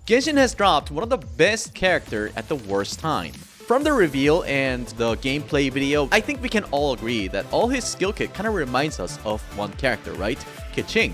Genshin has dropped one of the best character at the worst time. From the reveal and the gameplay video, I think we can all agree that all his skill kit kind of reminds us of one character, right? Keqing.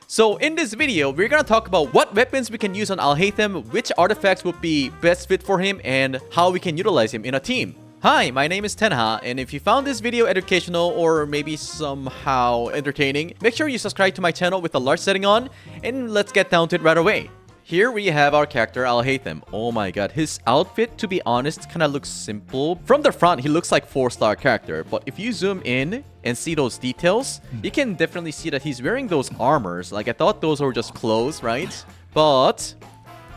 So in this video, we're gonna talk about what weapons we can use on Haitham, which artifacts would be best fit for him, and how we can utilize him in a team. Hi, my name is Tenha, and if you found this video educational or maybe somehow entertaining, make sure you subscribe to my channel with the large setting on, and let's get down to it right away. Here we have our character Haitham. Oh my god, his outfit, to be honest, kind of looks simple. From the front, he looks like 4-star character, but if you zoom in and see those details, you can definitely see that he's wearing those armors. Like, I thought those were just clothes, right? But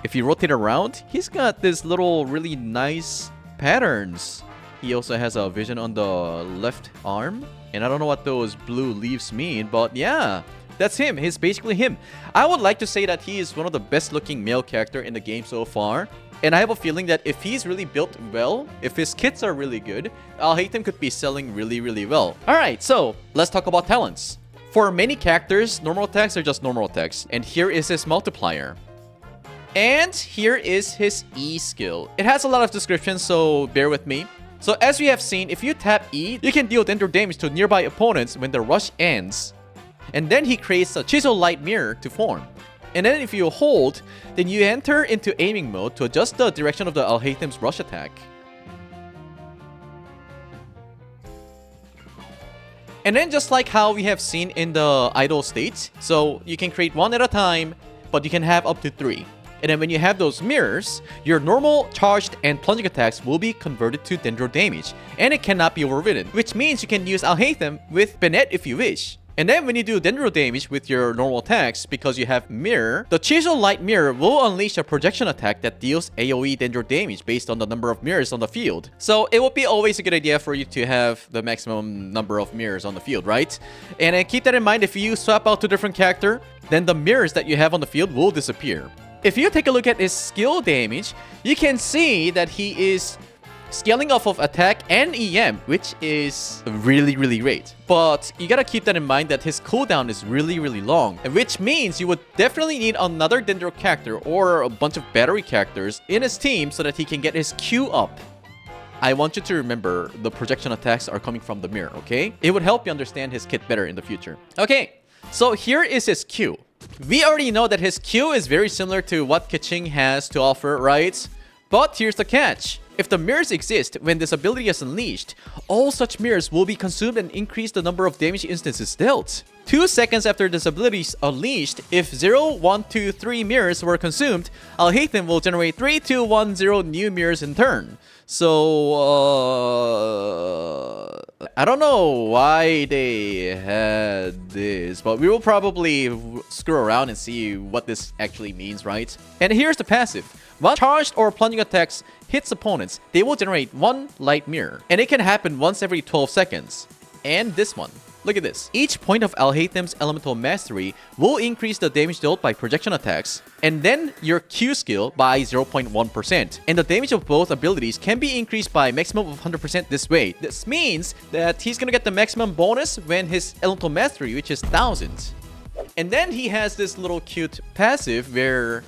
if you rotate around, he's got this little really nice patterns. He also has a vision on the left arm, and I don't know what those blue leaves mean, but yeah, that's him. He's basically him. I would like to say that he is one of the best looking male character in the game so far. And I have a feeling that if he's really built well, if his kits are really good, Haitham could be selling really well. Alright, so let's talk about talents. For many characters, normal attacks are just normal attacks. And here is his multiplier. And here is his E skill. It has a lot of descriptions, so bear with me. So as we have seen, if you tap E, you can deal dendro damage to nearby opponents when the rush ends. And then he creates a chisel light mirror to form. And then if you hold, then you enter into aiming mode to adjust the direction of the Haitham's rush attack. And then just like how we have seen in the idle state, so you can create one at a time, but you can have up to 3. And then when you have those mirrors, your normal, charged, and plunging attacks will be converted to dendro damage, and it cannot be overridden, which means you can use Haitham with Bennett if you wish. And then when you do dendro damage with your normal attacks, because you have mirror, the chisel light mirror will unleash a projection attack that deals AoE dendro damage based on the number of mirrors on the field. So it would be always a good idea for you to have the maximum number of mirrors on the field, right? And then keep that in mind, if you swap out to different character, then the mirrors that you have on the field will disappear. If you take a look at his skill damage, you can see that he is scaling off of attack and EM, which is really great. But you gotta keep that in mind that his cooldown is really long, which means you would definitely need another dendro character or a bunch of battery characters in his team so that he can get his Q up. I want you to remember the projection attacks are coming from the mirror, okay? It would help you understand his kit better in the future. Okay, so here is his Q. We already know that his Q is very similar to what Keqing has to offer, right? But here's the catch. If the mirrors exist when this ability is unleashed, all such mirrors will be consumed and increase the number of damage instances dealt. 2 seconds after this ability is unleashed, if 0, 1, 2, 3 mirrors were consumed, Haitham will generate 3, 2, 1, 0 new mirrors in turn. So, I don't know why they had this, but we will probably screw around and see what this actually means, right? And here's the passive. Once charged or plunging attacks hits opponents, they will generate 1 light mirror. And it can happen once every 12 seconds. And this one. Look at this. Each point of Haitham's elemental mastery will increase the damage dealt by projection attacks, and then your Q skill by 0.1%. And the damage of both abilities can be increased by maximum of 100% this way. This means that he's gonna get the maximum bonus when his elemental mastery, which is 1000. And then he has this little cute passive where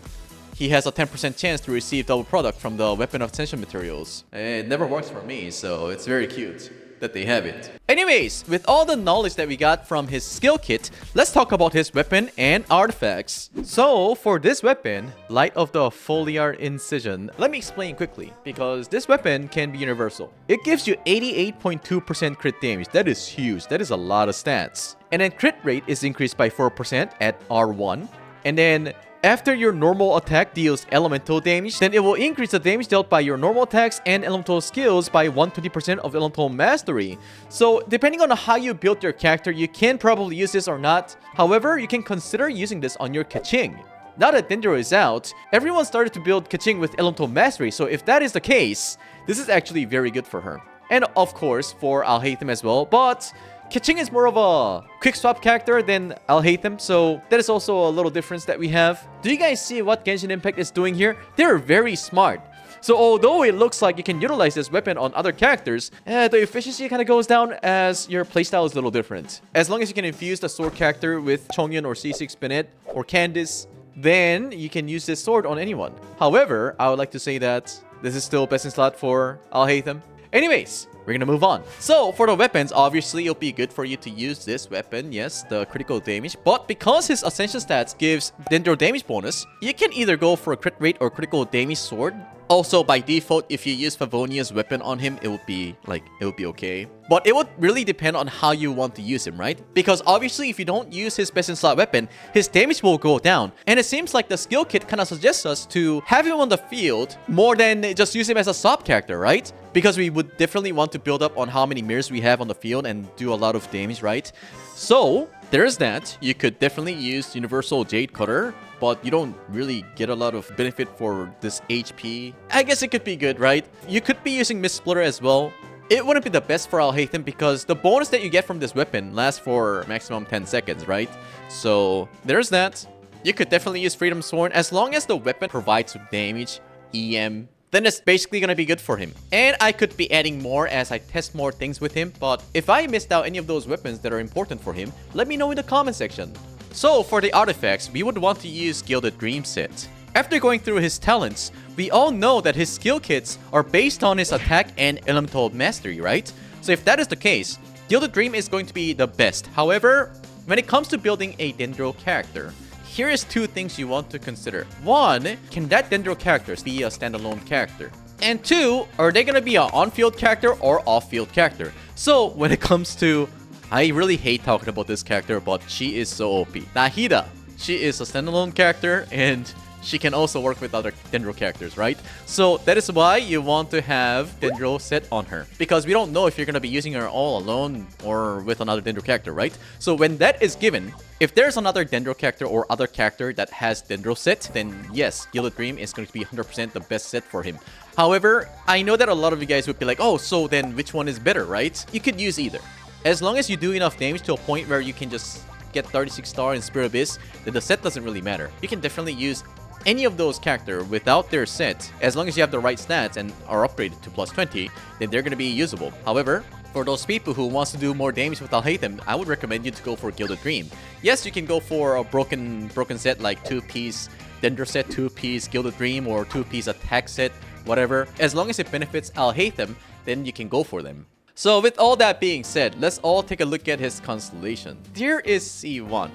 he has a 10% chance to receive double product from the weapon of tension materials. It never works for me, so it's very cute that they have it. Anyways, with all the knowledge that we got from his skill kit, let's talk about his weapon and artifacts. So for this weapon, Light of the Foliar Incision, let me explain quickly, because this weapon can be universal. It gives you 88.2% crit damage. That is huge. That is a lot of stats. And then crit rate is increased by 4% at R1. And then after your normal attack deals elemental damage, then it will increase the damage dealt by your normal attacks and elemental skills by 120% of elemental mastery. So depending on how you build your character, you can probably use this or not. However, you can consider using this on your Keqing. Now that dendro is out, everyone started to build Keqing with elemental mastery, so if that is the case, this is actually very good for her. And of course, for Haitham as well, but Keqing is more of a quick swap character than Haitham, so that is also a little difference that we have. Do you guys see what Genshin Impact is doing here? They're very smart. So although it looks like you can utilize this weapon on other characters, the efficiency kind of goes down as your playstyle is a little different. As long as you can infuse the sword character with Chongyun or C6 Bennett or Candice, then you can use this sword on anyone. However, I would like to say that this is still best in slot for Haitham. Anyways, we're gonna move on. So for the weapons, obviously it'll be good for you to use this weapon, yes, the critical damage, but because his ascension stats gives dendro damage bonus, you can either go for a crit rate or critical damage sword. Also, by default, if you use Favonia's weapon on him, it would be okay. But it would really depend on how you want to use him, right? Because obviously, if you don't use his best in slot weapon, his damage will go down. And it seems like the skill kit kind of suggests us to have him on the field more than just use him as a sub character, right? Because we would definitely want to build up on how many mirrors we have on the field and do a lot of damage, right? So there's that. You could definitely use Universal Jade Cutter, but you don't really get a lot of benefit for this HP. I guess it could be good, right? You could be using Mist Splitter as well. It wouldn't be the best for Haitham because the bonus that you get from this weapon lasts for maximum 10 seconds, right? So there's that. You could definitely use Freedom Sworn as long as the weapon provides damage, EM, then it's basically gonna be good for him. And I could be adding more as I test more things with him, but if I missed out any of those weapons that are important for him, let me know in the comment section. So for the artifacts, we would want to use Gilded Dream set. After going through his talents, we all know that his skill kits are based on his attack and elemental mastery, right? So if that is the case, Gilded Dream is going to be the best. However, when it comes to building a Dendro character, here is two things you want to consider. One, can that Dendro character be a standalone character? And two, are they gonna be an on-field character or off-field character? So when it comes to, I really hate talking about this character, but she is so OP. Nahida, she is a standalone character and she can also work with other Dendro characters, right? So that is why you want to have Dendro set on her. Because we don't know if you're going to be using her all alone or with another Dendro character, right? So when that is given, if there's another Dendro character or other character that has Dendro set, then yes, Gilded Dream is going to be 100% the best set for him. However, I know that a lot of you guys would be like, oh, so then which one is better, right? You could use either. As long as you do enough damage to a point where you can just get 36 star in Spirit Abyss, then the set doesn't really matter. You can definitely use any of those characters without their set, as long as you have the right stats and are upgraded to plus 20, then they're going to be usable. However, for those people who wants to do more damage with Haitham, I would recommend you to go for Gilded Dream. Yes, you can go for a broken set like 2-piece Dendro set, 2-piece Gilded Dream, or 2-piece attack set, whatever. As long as it benefits Haitham, then you can go for them. So with all that being said, let's all take a look at his constellation. Here is C1.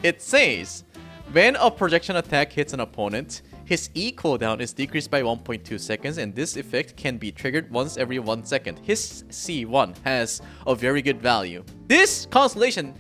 It says, when a projection attack hits an opponent, his E cooldown is decreased by 1.2 seconds and this effect can be triggered once every 1 second. His C1 has a very good value. This constellation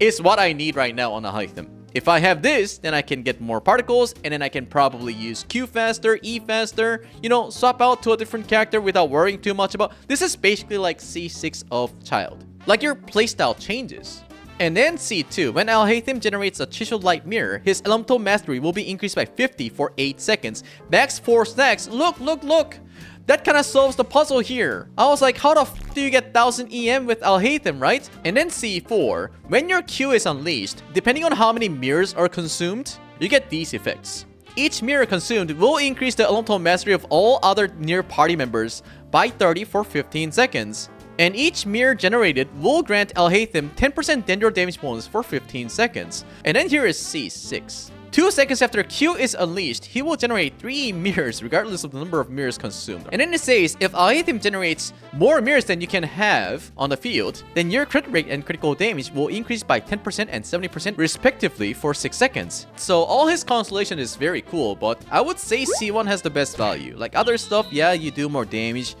is what I need right now on a Haitham. If I have this, then I can get more particles and then I can probably use Q faster, E faster, you know, swap out to a different character without worrying too much about. This is basically like C6 of Child. Like your playstyle changes. And then C2, when Haitham generates a Chiseled Light Mirror, his Elemental Mastery will be increased by 50 for 8 seconds. Max 4 stacks. Look, look, look! That kind of solves the puzzle here. I was like, how the f do you get 1000 EM with Haitham, right? And then C4, when your Q is unleashed, depending on how many mirrors are consumed, you get these effects. Each mirror consumed will increase the Elemental Mastery of all other near party members by 30 for 15 seconds. And each mirror generated will grant Haitham 10% Dendro damage bonus for 15 seconds. And then here is C6. 2 seconds after Q is unleashed, he will generate 3 mirrors regardless of the number of mirrors consumed. And then it says, if Haitham generates more mirrors than you can have on the field, then your crit rate and critical damage will increase by 10% and 70% respectively for 6 seconds. So all his constellation is very cool, but I would say C1 has the best value. Like other stuff, yeah, you do more damage,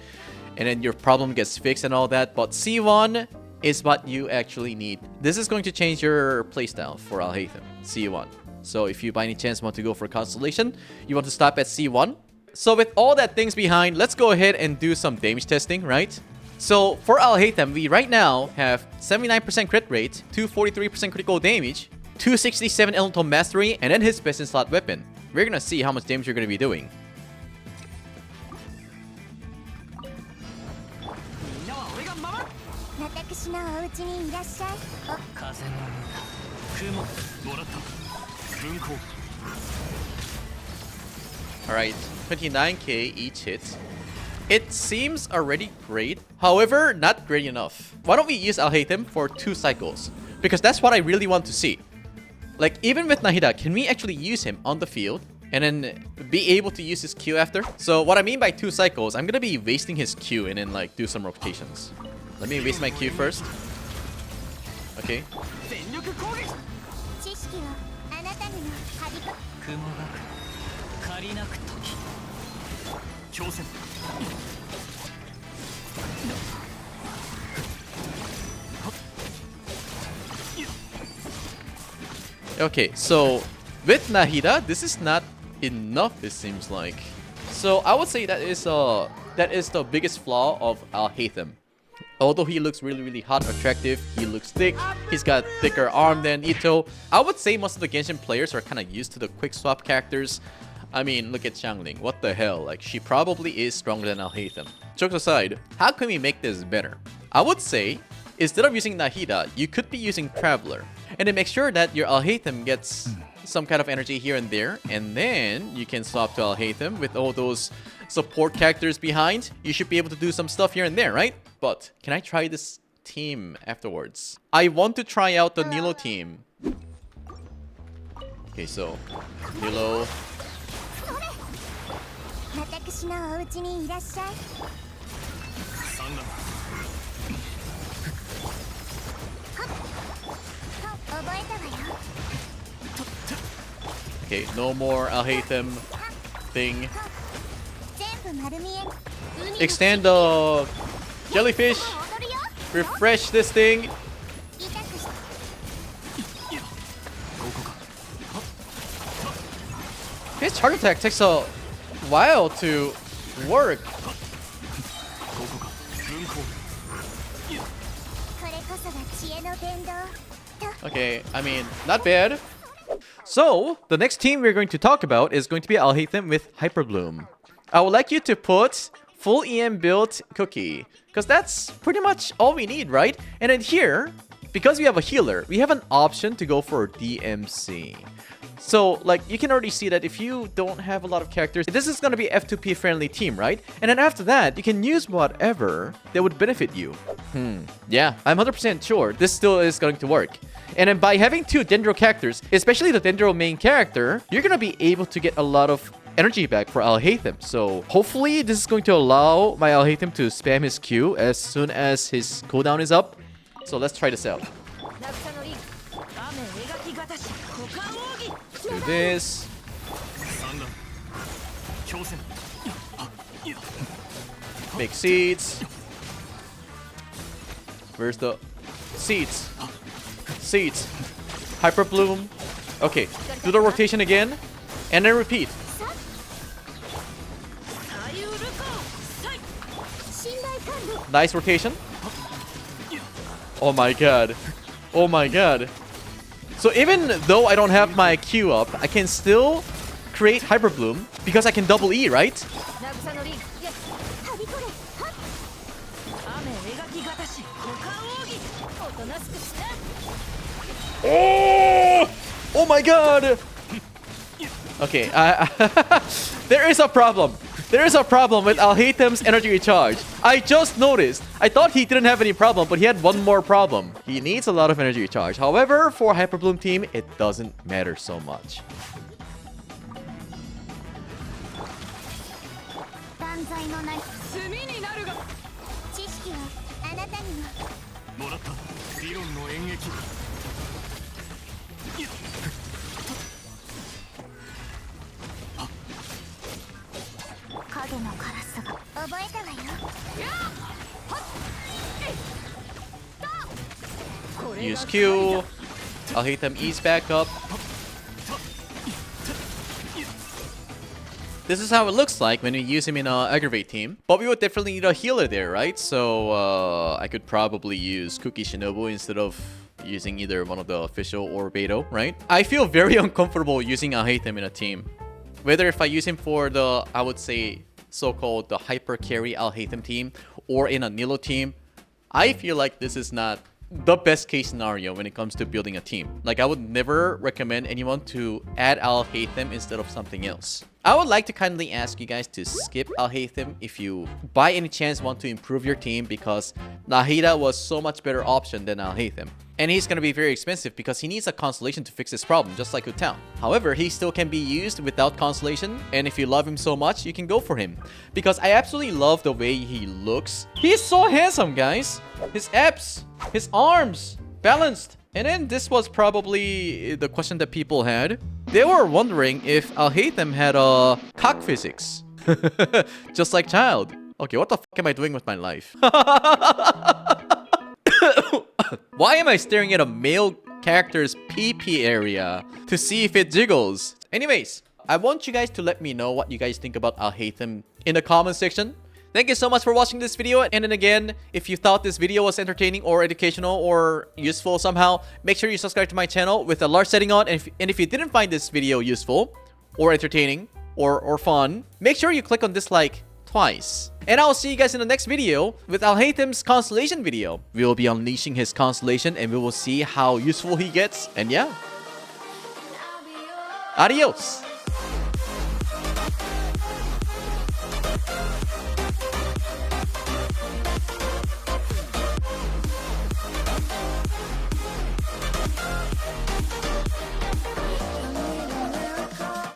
and then your problem gets fixed and all that, but C1 is what you actually need. This is going to change your playstyle for Haitham, C1. So if you by any chance want to go for Constellation, you want to stop at C1. So with all that things behind, let's go ahead and do some damage testing, right? So for Haitham, we right now have 79% crit rate, 243% critical damage, 267 elemental mastery, and then his best in slot weapon. We're gonna see how much damage you're gonna be doing. Alright, 29k each hit. It seems already great, however, not great enough. Why don't we use Haitham for 2 cycles? Because that's what I really want to see. Like, even with Nahida, can we actually use him on the field and then be able to use his Q after? So what I mean by 2 cycles, I'm gonna be wasting his Q and then like do some rotations. Let me waste my Q first. Okay. Okay, so with Nahida, this is not enough, it seems like. So I would say that is the biggest flaw of Haitham. Although he looks really hot, attractive, he looks thick, he's got thicker arm than Ito. I would say most of the Genshin players are kind of used to the quick swap characters. I mean, look at Xiangling. What the hell? Like, she probably is stronger than Haitham. Jokes aside, how can we make this better? I would say, instead of using Nahida, you could be using Traveler. And then make sure that your Haitham gets some kind of energy here and there. And then you can swap to Haitham with all those support characters behind. You should be able to do some stuff here and there, right? But can I try this team afterwards? I want to try out the Nilou team. Okay, so Nilou. Okay, no more Haitham thing. Extend the jellyfish. Refresh this thing. His charge attack takes a while to work. Okay, I mean, not bad. So, the next team we're going to talk about is going to be Haitham with Hyperbloom. I would like you to put full EM built Cookie, because that's pretty much all we need, right? And then here, because we have a healer, we have an option to go for DMC. So, like, you can already see that if you don't have a lot of characters, this is going to be F2P friendly team, right? And then after that, you can use whatever that would benefit you. Yeah, I'm 100% sure this still is going to work. And then by having 2 Dendro characters, especially the Dendro main character, you're going to be able to get a lot of energy back for Haitham. So hopefully this is going to allow my Haitham to spam his Q as soon as his cooldown is up. So let's try this out. Let's do this. Make seeds. Where's the seeds? Seeds. Hyperbloom. Okay, do the rotation again. And then repeat. Nice rotation. Oh my god. Oh my god. So even though I don't have my Q up, I can still create Hyperbloom because I can double E, right? Oh! Oh my god! Okay, there is a problem. There is a problem with Haitham's energy recharge. I just noticed. I thought he didn't have any problem, but he had one more problem. He needs a lot of energy recharge. However, for Hyperbloom team, it doesn't matter so much. Use Q. Haitham ease back up. This is how it looks like when we use him in an Aggravate team. But we would definitely need a healer there, right? So I could probably use Cookie Shinobu instead of using either one of the official or Beto, right? I feel very uncomfortable using Haitham in a team. Whether if I use him for the, I would say, so-called the Hypercarry Haitham team or in a Nilou team, I feel like this is not the best case scenario when it comes to building a team. Like, I would never recommend anyone to add Haitham instead of something else. I would like to kindly ask you guys to skip Haitham if you by any chance want to improve your team, because Nahida was so much better option than Haitham. And he's gonna be very expensive because he needs a Constellation to fix this problem, just like Haitham. However, he still can be used without Constellation, and if you love him so much, you can go for him. Because I absolutely love the way he looks. He's so handsome, guys! His abs, his arms, balanced. And then this was probably the question that people had. They were wondering if Haitham had a cock physics. Just like Child. Okay, what the fuck am I doing with my life? Why am I staring at a male character's PP area to see if it jiggles? Anyways, I want you guys to let me know what you guys think about Haitham in the comment section. Thank you so much for watching this video. And then again, if you thought this video was entertaining or educational or useful somehow, make sure you subscribe to my channel with a large setting on. And if you didn't find this video useful or entertaining or fun, make sure you click on dislike twice. And I'll see you guys in the next video with Haitham's Constellation video. We will be unleashing his Constellation and we will see how useful he gets. And yeah, adios.